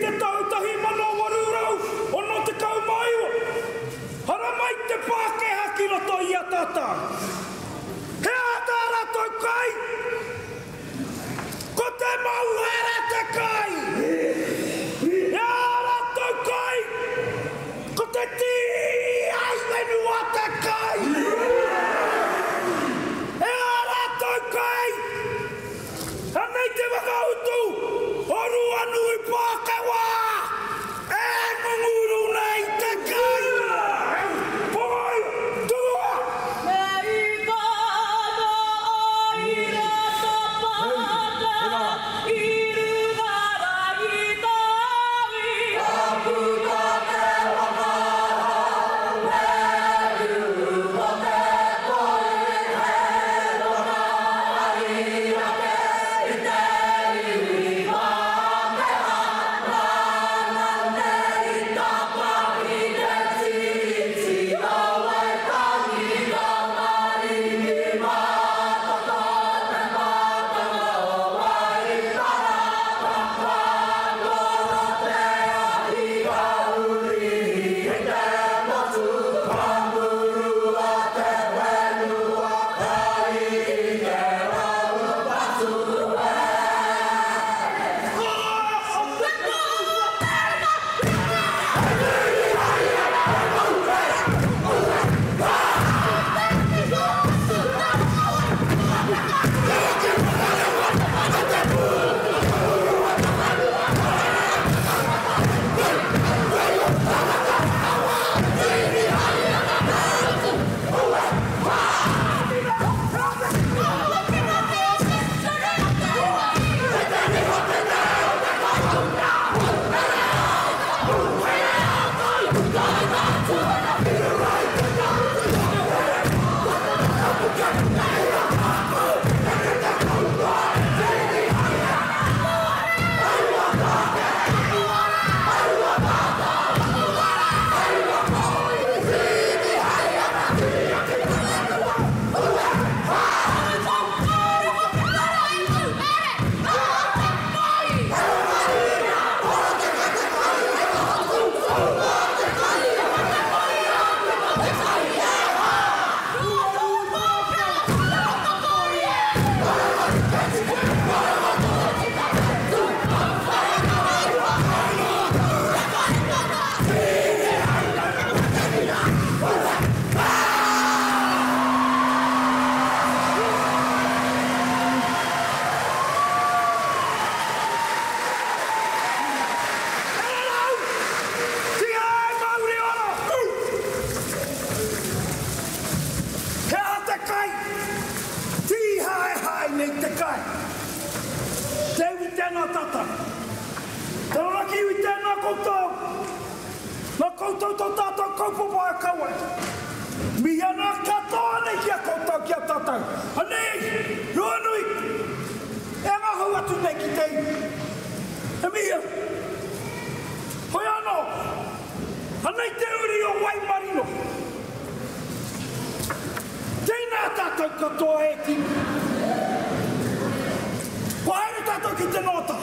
te tautahi mano warurau, ono te kaumaiwa. Hara mai te Kapa Haka no toi ia tata. He atara toi kai. Ko te mau hera te kai. He ara toi kai. Ko te ti ai wenua te kai. He ara toi kai. Hanei te wakautu. Horu anui Pākawa. E munguru nei te kai. Taranaki i tēnā koutou. Nā koutou tō tātou kaupapa e kaua. Mi ana katoa nei kia koutou kia tātou. Anei, Ruanui, e ngā hau atu nei ki tei. E mia, hoi anō, anei te uri o Waimarino. Tēnā tātou katoa e ki. Paere tātou ki te nota.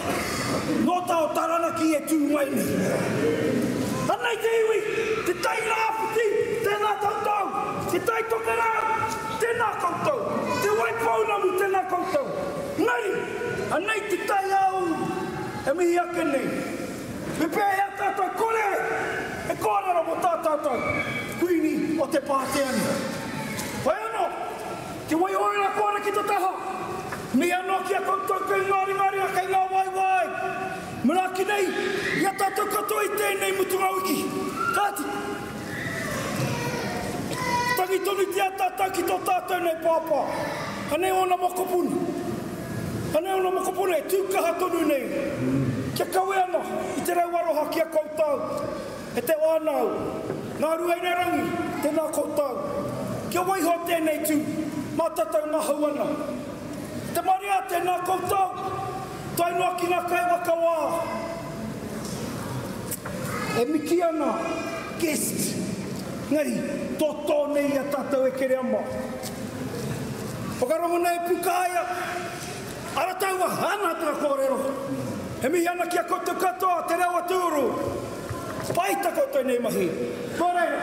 Nota o Taranaki e tūmai nei. Anei te iwi, te tai rāputi, tēnā tātou. Te tai tokera, tēnā koutou. Te waipaunamu, tēnā koutou. Ngari, anei te tai au, e mihi ake nei. Me pēhea tātou kore, e kōrero mo tātou. Kuini o te pāteani. Hoi anō, te wai oira kōre ki te taha. Mi anō kia koutou kei ngāri a kei ngā wai. Muraki nei, ia tātou katoa i tēnei mutunga wiki. Kāti. Tangi tonu tia tātou ki tō tātou nei pāpā. Anei ona mokopuna. Anei ona mokopuna e tūkaha tonu nei. Kia kawe ana, i te rauaroha kia koutou. E te wānau. Ngā ruaina rangi, tēnā koutou. Kia waiho tēnei tū, mā tātou ngā hauana. Te maria tēnā koutou, tainua ki ngā kai waka wā. E miki ana, guest. Ngari, tōtō nei a tātou e kere ama. Whakarongo nei pukaia, ara taua hana tā kōrero. He mihi ana kia koutou katoa, te rewa tūru. Paita koutou nei mahi. Nō reira,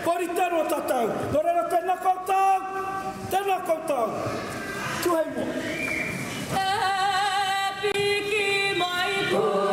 kori tēnu o tātou. Nō reira, tēnā koutou. Tēnā koutou. Tuhei mo. E piki mai pū.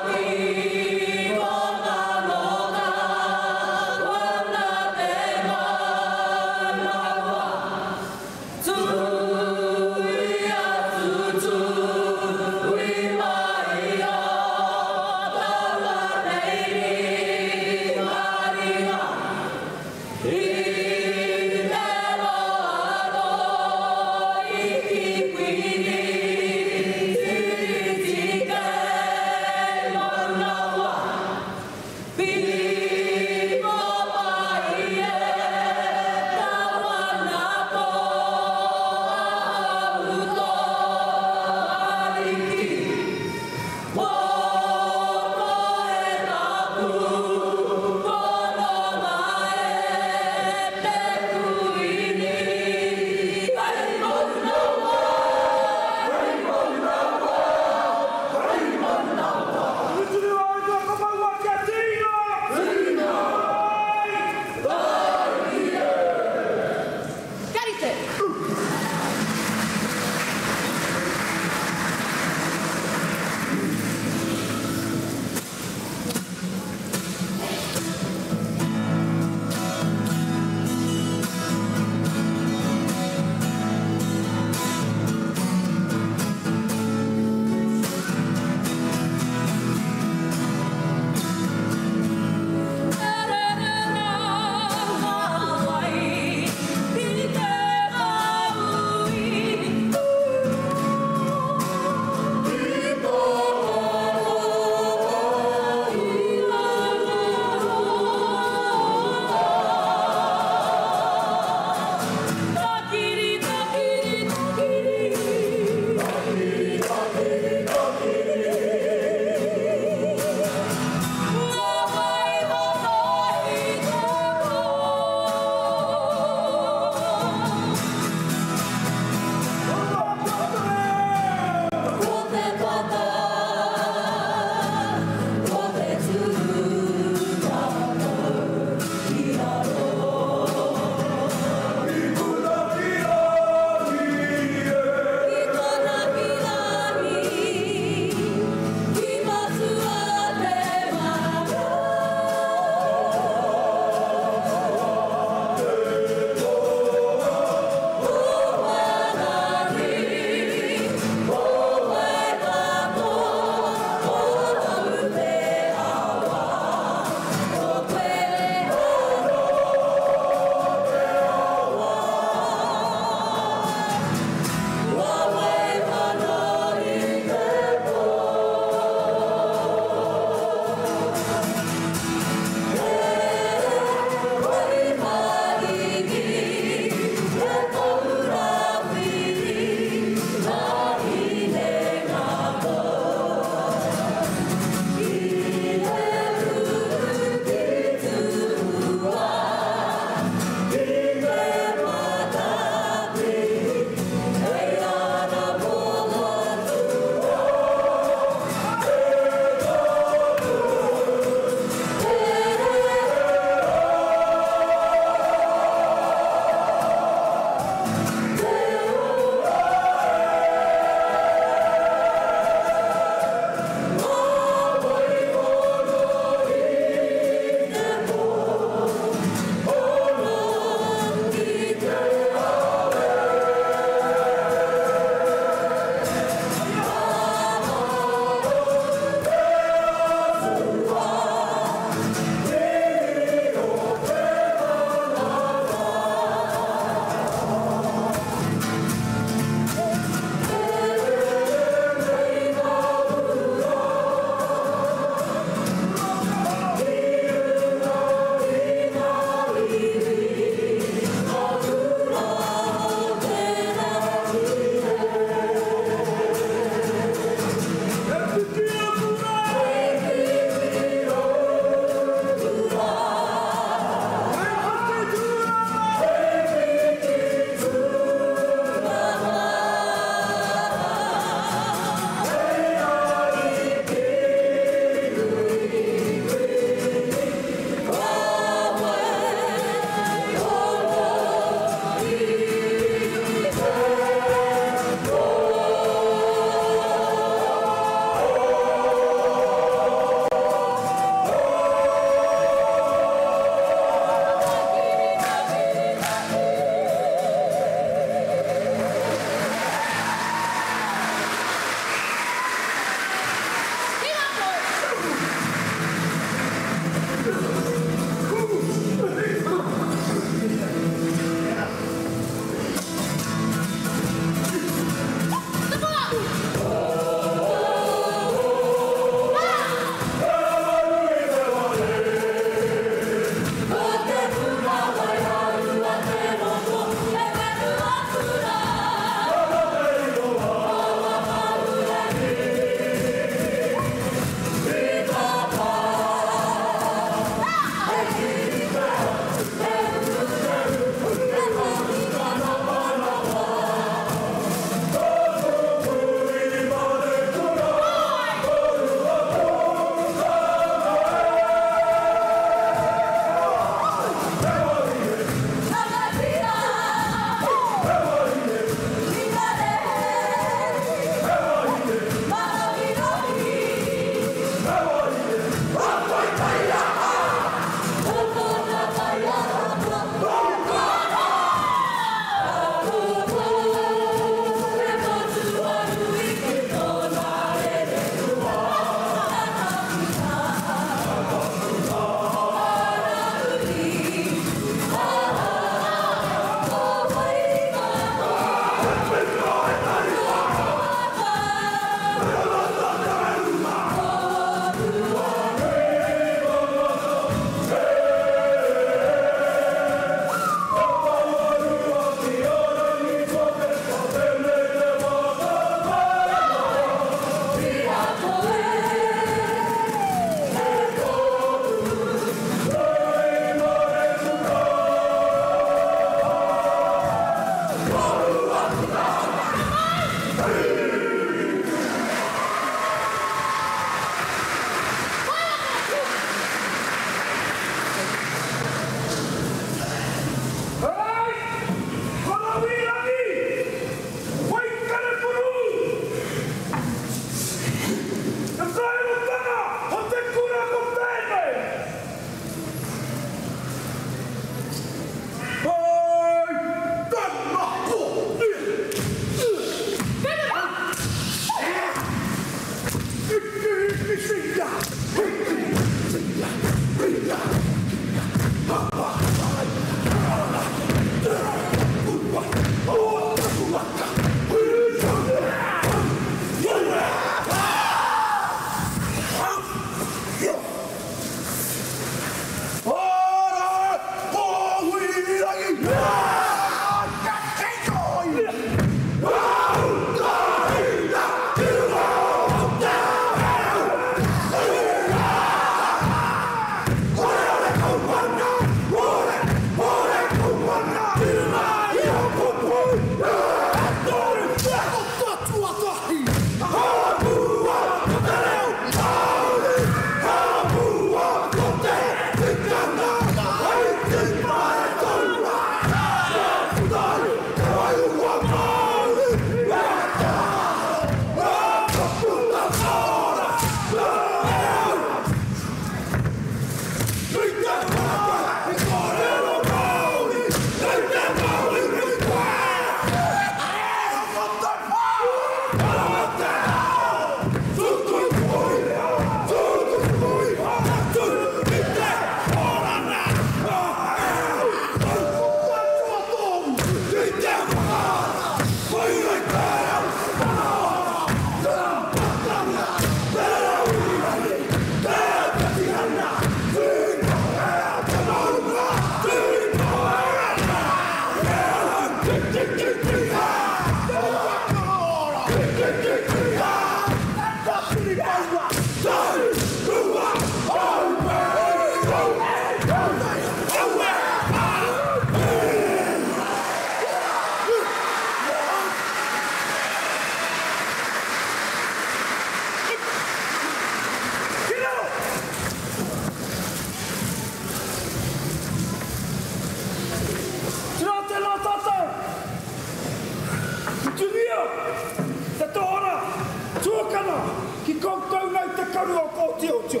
whakana ki koutou nei te karu o ko tio tio.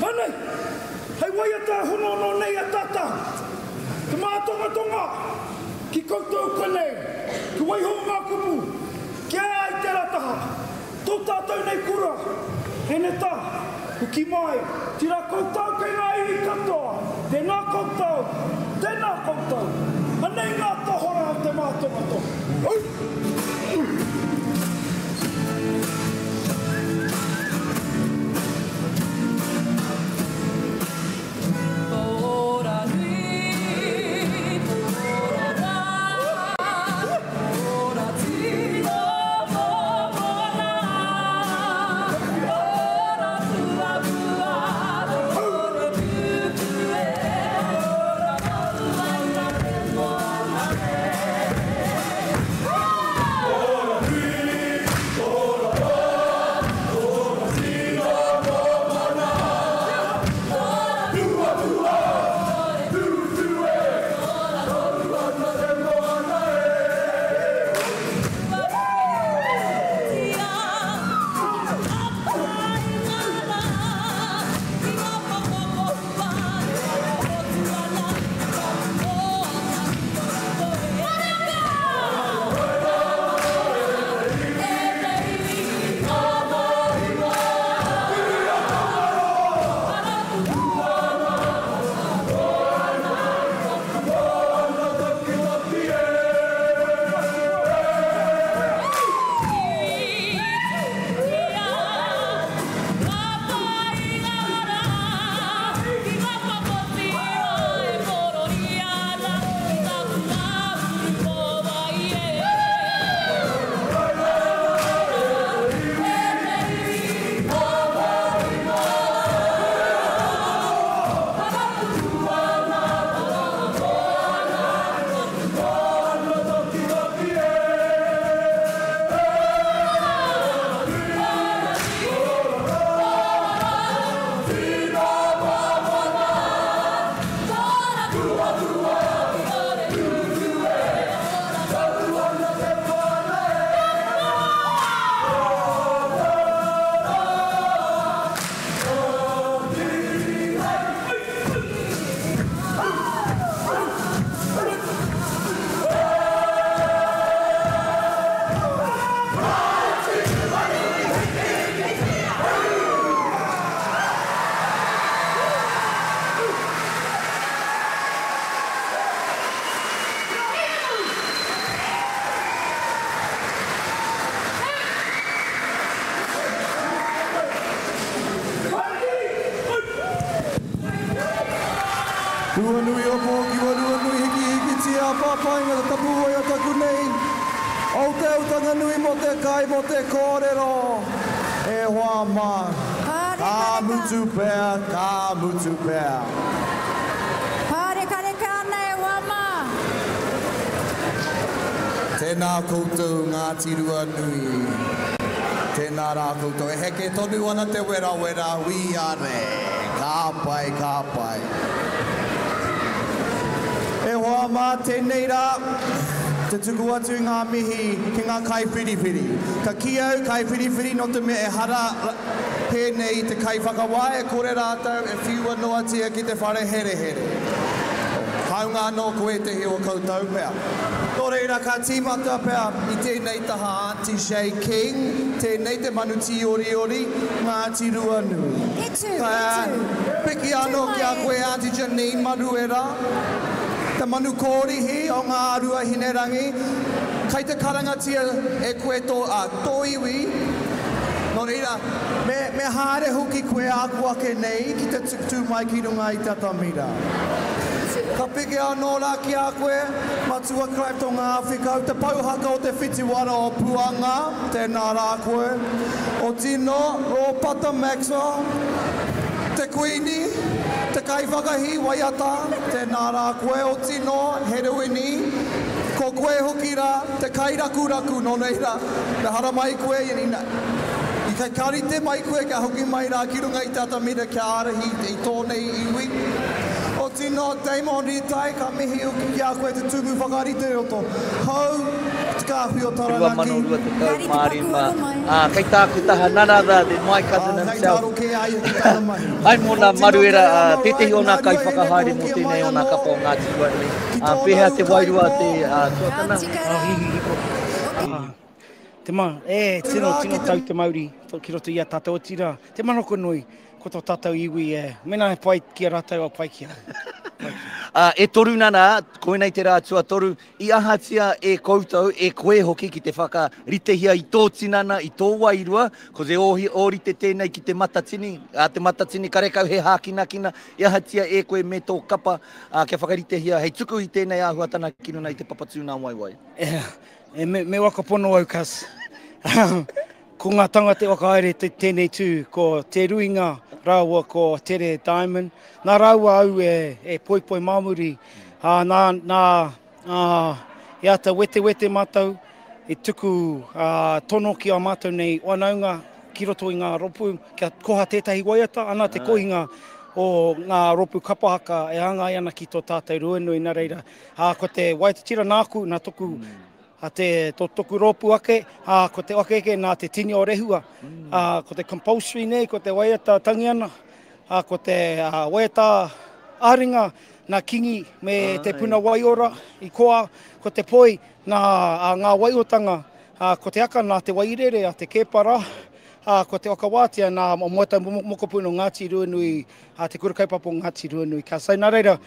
Hanei, hei waiata hono no nei a tata. Te mātonga tonga ki koutou kanei, ki waihonga kupu, ki ai te rataha. Tō tātou nei kura, hene tā, ku ki mai, tira koutou kei ngā iwi katoa, tēnā koutou, anei ngā tohora o te mātonga tonga. Ruanui o mō ki wa ruanui hiki tia pāpainga ta tapu o taku nei. O te utanga nui mo te kai mo te kōrero. E hoa mā. Ka mutu pēr, ka mutu pēr. Hare kare kāna e hoa mā. Tēnā koutou Ngāti Ruanui. Tēnā rā koutou. E heke tonu ana te wera wera wi are. Ka pai, ka pai. E hoa mā tēnei rā, te tuku atu ngā mihi ki ngā kai whiriwhiri. Ka ki au kai whiriwhiri no te mea e hara pēnei te kai whakawae, kore rātau e whiua noatia ki te whare here here. Haunga no koe te heo koutou pēr. Tō reira ka tīmata pēr i tēnei taha Auntie Shay King, tēnei te manuti ori ori, Ngāti Ruanui. Me too. Piki anō ki a koe Auntie Janine Manuera. Te manu kōrihi o ngā arua hinerangi, kai te karangatia e koe tō iwi. Nō reira, me haere hoki koe ākua ke nei ki te tukutu mai ki runga i tata mira. Ka peke anō rā ki a koe, matua kraip tō ngā whikau, te pauhaka o te whitiwara o puanga, tēnā rā koe. O tino, o pata Maxwell, te kuini, te kai whakahi waiata, tēnā rā koe o tino, heroini, ko koe hoki rā, te kai raku raku no reira, te hara mai koe, i kai karite mai koe, ka hoki mai rā ki runga i tata mira kia arahi i tōnei iwi. O tino Damon Ritai, ka mihi o ki a koe te tumu whakarite roto. Hau, te kāwhi o Taranaki. Kei tāku taha nanada, the my cousin himself. Hei taro ke ai ki tāna mai. Ai mōna maruera, tetehi o nā kai whakahaere mo tēnei o nā kapa o Ngāti Ruanui. Pēhea te wairua te tuakana. Te mā, tino tau te Māori, ki roto i a tātou o tira. Te manoko nui, ko tō tātou iwi, mena pai ki a rātou a pai ki a. E toru nana, koe nei te rātua toru, i ahatia e koutou, e koe hoki ki te whakaritehia i tō tinana, i tō wairua, ko te ōrite tēnei ki te matatini, te matatini karekau he hākinakina, i ahatia e koe me tō kapa, kia whakaritehia, hei tuku i tēnei āhuatana kino nei te papatū nā waiwai. Me wakapono au kas. Ko ngā tanga te wakaere tēnei tū, ko te ruinga rāua ko Tere Diamond. Nā rāua au e poipoi mamuri. I ata wete mātou, e tuku tono ki a mātou nei wanaunga ki roto i ngā ropu, kia koha tētahi waiata, ana te kohinga o ngā ropu Kapa Haka e hangai ana ki tō tātou ruenui nā reira. Ko te waiata tira nāku, nā toku te toku ropu ake, ko te ake nā te tini o rehua, ko te compulsory nei, ko te waiata tangiana, ko te waiata āringa, nā kingi me te puna waiora i koa, ko te poi ngā waiotanga, ko te aka nā te wairere a te kēpara, ko te wakawātia nā moata mokopuna Ngāti Ruanui, te kura kaupapa o Ngāti Ruanui. Ka sai nā reira,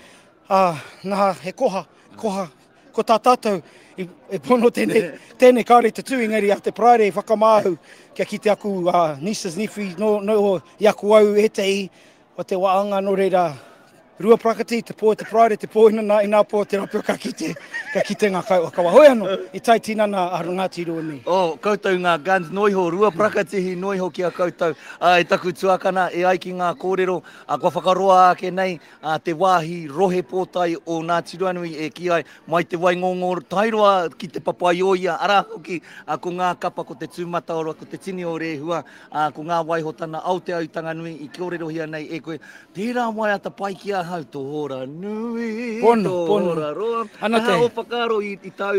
nā he koha, ko tā tātou, e pono tēnei kāre te tū, engari a te praere whakamāhu, kia ki te aku nieces, nephews, no i aku au e te i, o te waanga no reira, rua prakati, te pō, te praere, te pō ina i nā pō, te rapio ka ki te ngā kaua. Hoi anō, i tai tinana a Ngāti Ruanui. Koutou ngā guns, noiho, rua prakatihi, noiho ki a koutou. E taku tuakana, e ai ki ngā kōrero, kua whakaroa ake nei, te wāhi rohe pōtai o Ngāti Ruanui e ki ai, mai te waingongo tairoa ki te papai oia, ara hoki, ko ngā kapa, ko te tūmataora, ko te tini o rehua, ko ngā waihotana, Aoteautanga nui, i kōrero hia nei, e koe, tērā waiata pai ki a hau, tō hora nui, tō hora roa. Aha o whakaro i tau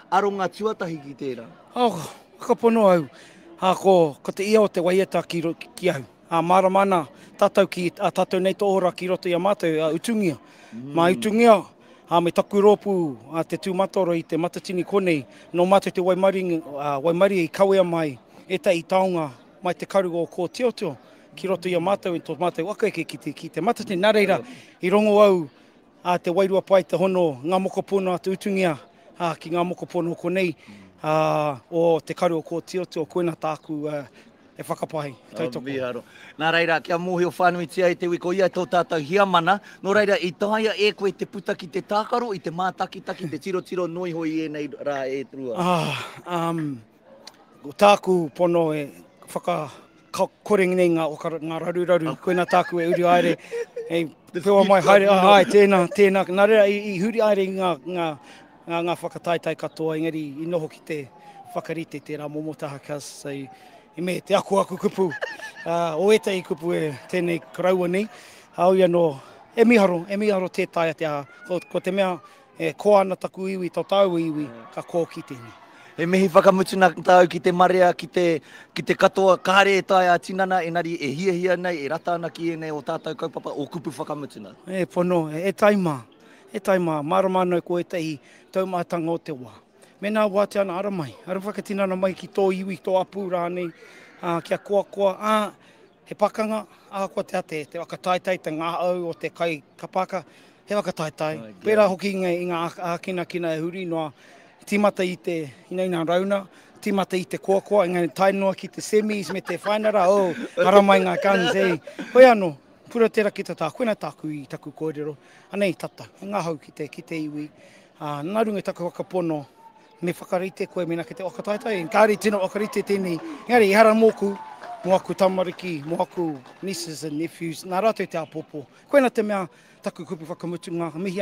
aronga tuatahi ki tērā. Whakapono au. Ko te ia o te waiata ki au. Maramana, tātou nei tō hora ki roto i a mātou, utungia. Mā utungia, me taku rōpu te tūmatoro i te matatini konei, no mātou te waimari i kawea mai, e te i taonga, mai te karugo o ko Teoteo. Ki roto i a mātou, tō mātou wakaeke ki te matatini. Nā reira, i rongo au te wairua pai te hono ngā mokopono a te utungia, ki ngā mokopono konei, o te karu o ko Teoteo, koena tāku e whakapahi. Nā reira, kia mōhio whānui tia i te wiko ia tō tātou hiamana, no reira, i taia e koe te puta ki te tākaro, i te mātakitaki, te tiro noiho i e nei rā e trua. Tāku pono e korengi nei ngā raru, koena tāku e uri aere, e pewa mai haere, tēnā, nā reira, i huri aere ngā whakataetae katoa, engari i noho ki te whakarite tērā momotaha kas, i me te aku kupu, o e tei kupu e tēnei karaua nei, au ia no, e miharo tētai ko te mea, ko ana taku iwi, tau iwi, ka kō ki tēnei. E mihi whakamutuna tāu ki te marea, ki te katoa kāre e tai a tinana, enari e hia nei, e rata ana ki e nei o tātou kaupapa o kupu whakamutuna. Pono, e taima, maramano ko e tei taumātanga o te wā. Mena wā te ana aramai, ara whakatinana mai ki tō iwi, tō apu rānei, kia koa, he pakanga, ko te whakataetae, te ngā au o te kai kapaka, he whakataetae. Pērā hoki i ngā ākina e huri noa, timata i te inaina rauna, timata i te koa, engari tainoa ki te semis me te whainara, haramai ngā guns, Hoi anō, pura tērā ki tā, koena tāku i taku kōrero, anei tata, ngā hau ki te iwi, nā runga taku whakapono, me whakarite koe mena ki te whakataetae, kāri tino whakarite tēnei, engari i hara mōku tamariki, nieces and nephews, nā rātou te apopo, koena te mea taku kupu whakamutu ngā mihi